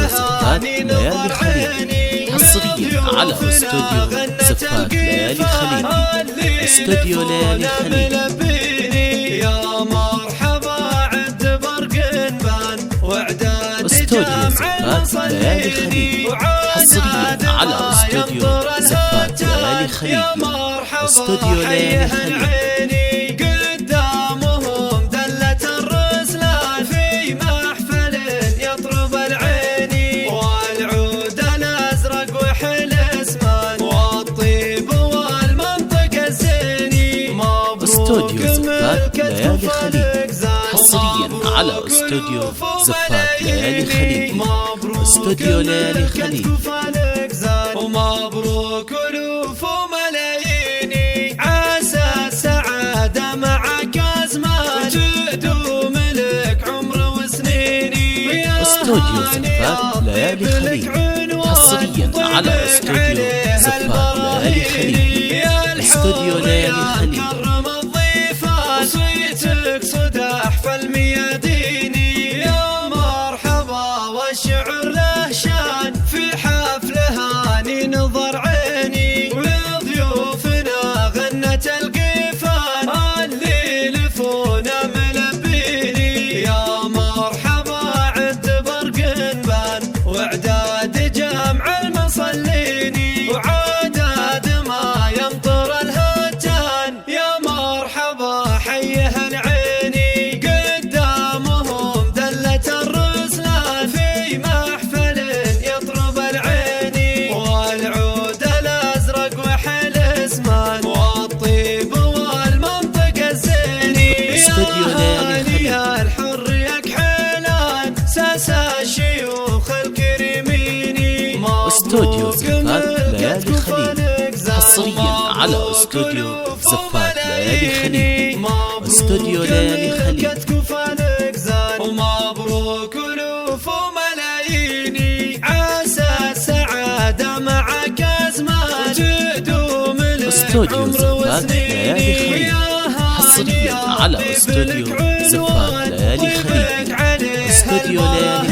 زفات ليالي خليجي حصريا على استوديو زفات ليالي خليجي. استوديو ليالي خليجي يا مرحبا عند برق بان وعداد استوديو زفات ليالي خليجي حصريا على استوديو زفات ليالي خليجي. استوديو ليالي خليجي استوديو زفات ليالي خليجي حصريا على استوديو زفات ليالي خليجي. استوديو ليالي خليجي ومبروك ألوف وملاييني عسى السعادة معك أزمان تدوم لك عمر وسنيني. استوديو زفات ليالي خليجي حصريا على استوديو زفات ليالي خليجي. استوديو ليالي خليجي صيتك صداح فالمياديني يا مرحبا والشعر له شان في حفله هاني نظر عيني وضيوفنا غنت القيفان اللي لفونا ملبيني يا مرحبا عند برق بان وعداد جمع المصليني وعداد ما يمطر الهتان يا مرحبا حيهن عيني قدامهم دلة الرسلان في محفل يطرب العيني والعود الازرق وحلسمان والطيب والمنطق الزيني. استوديو ليالي خليجي الحر يكحلان ساس الشيوخ الكريميني. استوديو زفات ليالي خليجي حصريا على استوديو زفات ليالي خليجي. استوديو ليالي خليجي ومبروك ألوف وملاييني عسى السعادة معك أزمان تدوم لك استوديو زفات ليالي خليجي حصريا على استوديو زفات ليالي خليجي. استوديو ليالي